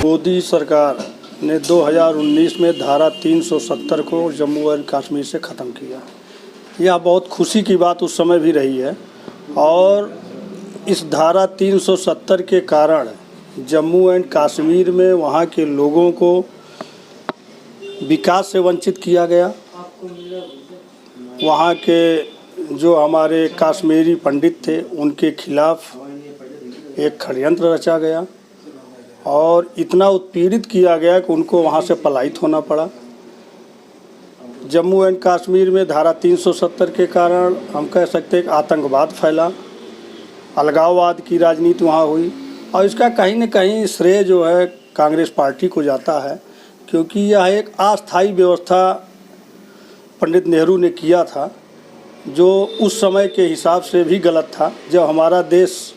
मोदी सरकार ने 2019 में धारा 370 को जम्मू एंड कश्मीर से ख़त्म किया। यह बहुत खुशी की बात उस समय भी रही है और इस धारा 370 के कारण जम्मू एंड कश्मीर में वहाँ के लोगों को विकास से वंचित किया गया। वहाँ के जो हमारे कश्मीरी पंडित थे उनके खिलाफ एक षड्यंत्र रचा गया और इतना उत्पीड़ित किया गया कि उनको वहाँ से पलायित होना पड़ा। जम्मू एंड कश्मीर में धारा 370 के कारण हम कह सकते हैं कि आतंकवाद फैला, अलगाववाद की राजनीति वहाँ हुई और इसका कहीं न कहीं श्रेय जो है कांग्रेस पार्टी को जाता है, क्योंकि यह एक अस्थायी व्यवस्था पंडित नेहरू ने किया था जो उस समय के हिसाब से भी गलत था। जब हमारा देश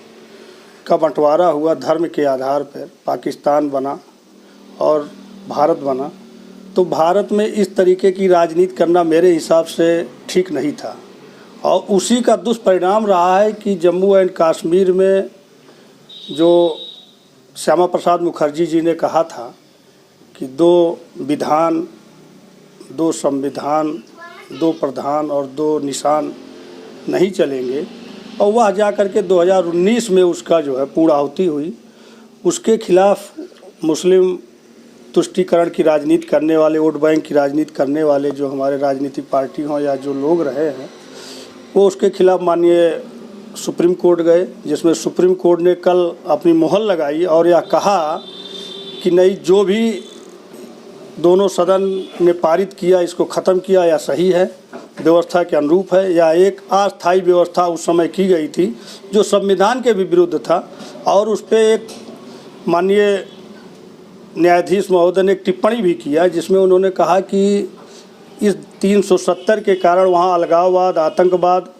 का बंटवारा हुआ धर्म के आधार पर, पाकिस्तान बना और भारत बना, तो भारत में इस तरीके की राजनीति करना मेरे हिसाब से ठीक नहीं था और उसी का दुष्परिणाम रहा है कि जम्मू एंड कश्मीर में जो श्यामा प्रसाद मुखर्जी जी ने कहा था कि 2 विधान, 2 संविधान, 2 प्रधान और 2 निशान नहीं चलेंगे और वह जा कर के 2019 में उसका जो है पूर्णाहुति हुई। उसके खिलाफ मुस्लिम तुष्टीकरण की राजनीति करने वाले, वोट बैंक की राजनीति करने वाले जो हमारे राजनीतिक पार्टी हों या जो लोग रहे हैं, वो उसके खिलाफ माननीय सुप्रीम कोर्ट गए, जिसमें सुप्रीम कोर्ट ने कल अपनी मोहर लगाई और यह कहा कि नहीं, जो भी दोनों सदन ने पारित किया इसको ख़त्म किया या सही है, व्यवस्था के अनुरूप है, या एक अस्थायी व्यवस्था उस समय की गई थी जो संविधान के भी विरुद्ध था। और उस पर एक माननीय न्यायाधीश महोदय ने एक टिप्पणी भी किया जिसमें उन्होंने कहा कि इस 370 के कारण वहाँ अलगाववाद, आतंकवाद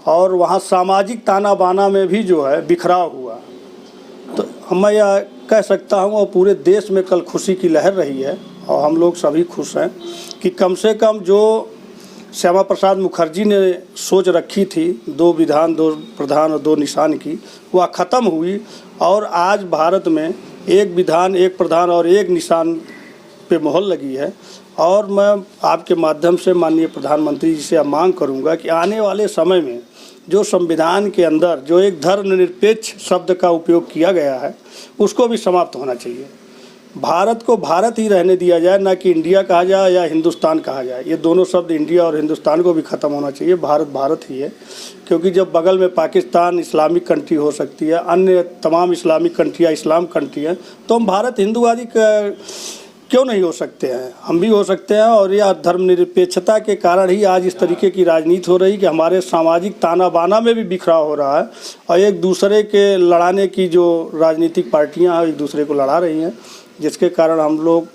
और वहाँ सामाजिक ताना बाना में भी जो है बिखराव हुआ। तो मैं यह कह सकता हूँ और पूरे देश में कल खुशी की लहर रही है और हम लोग सभी खुश हैं कि कम से कम जो श्यामा प्रसाद मुखर्जी ने सोच रखी थी 2 विधान, 2 प्रधान और 2 निशान की, वह ख़त्म हुई और आज भारत में 1 विधान, 1 प्रधान और 1 निशान पे मोहर लगी है। और मैं आपके माध्यम से माननीय प्रधानमंत्री जी से मांग करूंगा कि आने वाले समय में जो संविधान के अंदर जो एक धर्मनिरपेक्ष शब्द का उपयोग किया गया है उसको भी समाप्त होना चाहिए। भारत को भारत ही रहने दिया जाए, ना कि इंडिया कहा जाए या हिंदुस्तान कहा जाए। ये दोनों शब्द इंडिया और हिंदुस्तान को भी ख़त्म होना चाहिए। भारत भारत ही है, क्योंकि जब बगल में पाकिस्तान इस्लामिक कंट्री हो सकती है, अन्य तमाम इस्लामिक कंट्रियाँ इस्लाम कंट्री हैं, तो हम भारत हिंदुवादी क्यों नहीं हो सकते हैं? हम भी हो सकते हैं। और यह धर्मनिरपेक्षता के कारण ही आज इस तरीके की राजनीति हो रही कि हमारे सामाजिक ताना बाना में भी बिखराव हो रहा है और एक दूसरे के लड़ाने की जो राजनीतिक पार्टियां हैं एक दूसरे को लड़ा रही हैं, जिसके कारण हम लोग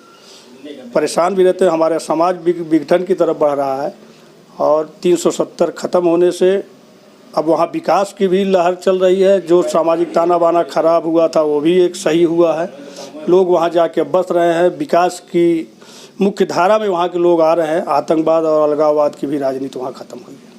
परेशान भी रहते हैं। हमारा समाज विघटन की तरफ बढ़ रहा है और 370 ख़त्म होने से अब वहाँ विकास की भी लहर चल रही है। जो सामाजिक ताना बाना खराब हुआ था वो भी एक सही हुआ है। लोग वहाँ जाके बस रहे हैं, विकास की मुख्य धारा में वहाँ के लोग आ रहे हैं। आतंकवाद और अलगाववाद की भी राजनीति वहाँ ख़त्म हुई है।